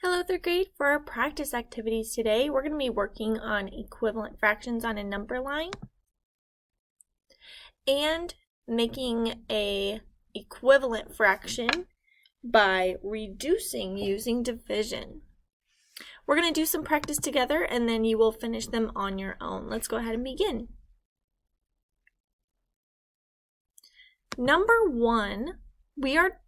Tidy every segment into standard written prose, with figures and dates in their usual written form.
Hello, third grade. For our practice activities today, we're going to be working on equivalent fractions on a number line and making a equivalent fraction by reducing using division. We're going to do some practice together and then you will finish them on your own. Let's go ahead and begin. Number 1, we are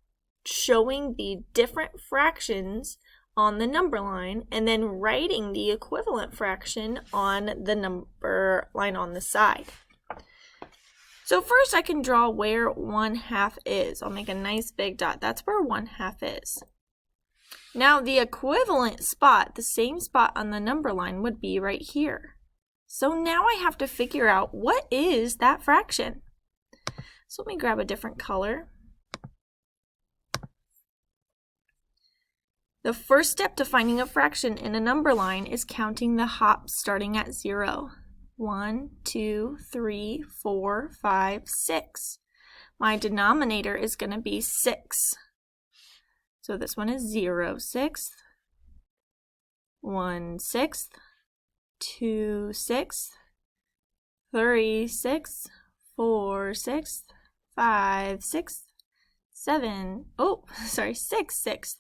showing the different fractions on the number line and then writing the equivalent fraction on the number line on the side. So first I can draw where 1/2 is. I'll make a nice big dot. That's where 1/2 is. Now the equivalent spot, the same spot on the number line, would be right here. So now I have to figure out what is that fraction. So let me grab a different color. The first step to finding a fraction in a number line is counting the hops starting at 0. 1, 2, 3, 4, 5, 6. My denominator is going to be 6. So this one is 0/6, 1/6, 2/6, 3/6, 4/6, 5/6, 6/6.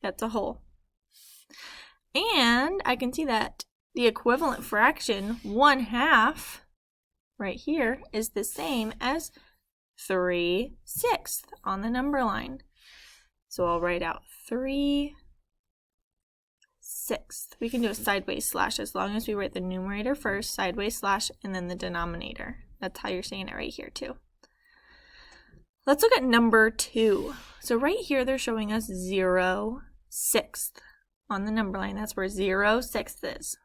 That's a whole. And I can see that the equivalent fraction, 1/2, right here, is the same as 3/6 on the number line. So I'll write out 3/6. We can do a sideways slash as long as we write the numerator first, sideways slash, and then the denominator. That's how you're saying it right here too. Let's look at number 2. So right here they're showing us 0/6 on the number line. That's where 0/6 is.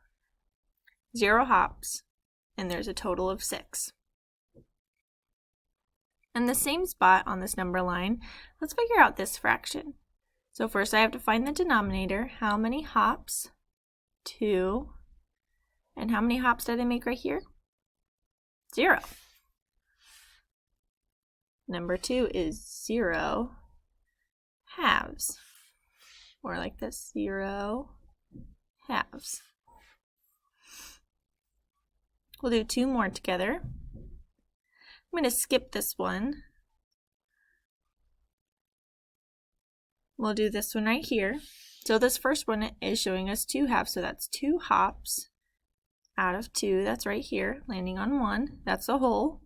0 hops, and there's a total of 6. And the same spot on this number line, let's figure out this fraction. So first I have to find the denominator. How many hops? 2. And how many hops did I make right here? 0. Number 2 is 0 halves. Or like this, 0 halves. We'll do 2 more together. I'm going to skip this one. We'll do this one right here. So this first one is showing us 2 halves, so that's 2 hops out of 2. That's right here, landing on 1. That's a whole.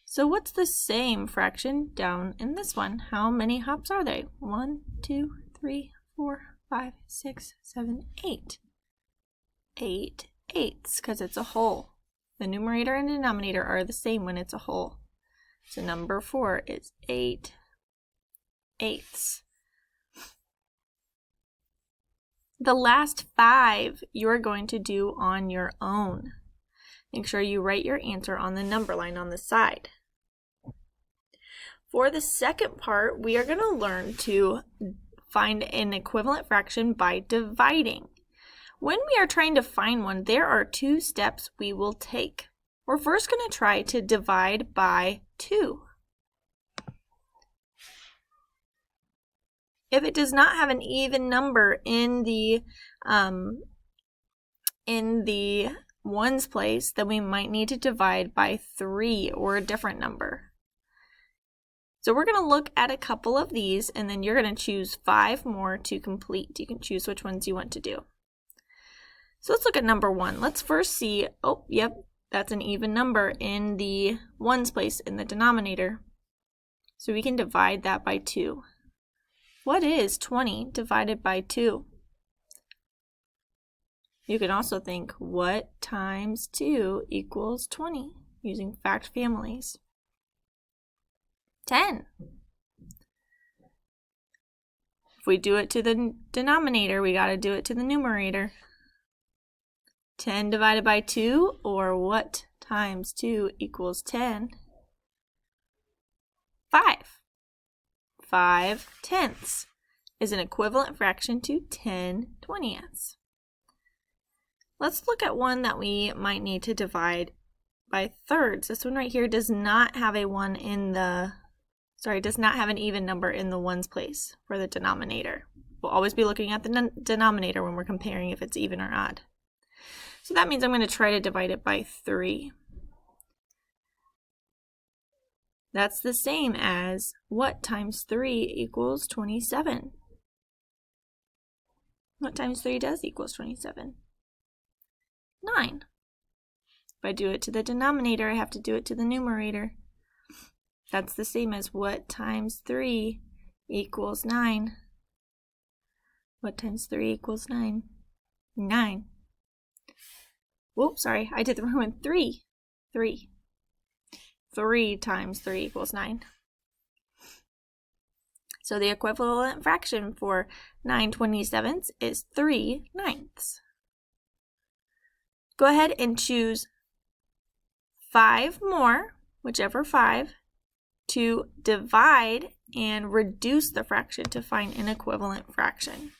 So what's the same fraction down in this one? How many hops are they? 1, 2, 3, 4, 5, 6, 7, 8. 8/8, because it's a whole. The numerator and denominator are the same when it's a whole. So number 4 is 8/8. The last 5 you're going to do on your own. Make sure you write your answer on the number line on the side. For the second part, we are going to learn to find an equivalent fraction by dividing. When we are trying to find one, there are 2 steps we will take. We're first going to try to divide by 2. If it does not have an even number in the ones place, then we might need to divide by 3 or a different number. So we're going to look at a couple of these and then you're going to choose 5 more to complete. You can choose which ones you want to do. So let's look at number 1. Let's first see, oh, yep, that's an even number in the ones place in the denominator. So we can divide that by 2. What is 20 divided by 2? You can also think, what times 2 equals 20 using fact families? 10. If we do it to the denominator, we got to do it to the numerator. 10 divided by 2, or what times 2 equals 10? 5. 5/10 is an equivalent fraction to 10/20. Let's look at one that we might need to divide by thirds. This one right here does not have a 1 in the does not have an even number in the ones place for the denominator. We'll always be looking at the denominator when we're comparing if it's even or odd. So that means I'm going to try to divide it by 3. That's the same as what times 3 equals 27? What times 3 does equals 27? 9. If I do it to the denominator, I have to do it to the numerator. That's the same as what times 3 equals 9? What times 3 equals 9? 9. Whoops, sorry, I did the wrong one. 3. 3. 3 times 3 equals 9. So the equivalent fraction for 9/27 is 3/9. Go ahead and choose 5 more, whichever 5, to divide and reduce the fraction to find an equivalent fraction.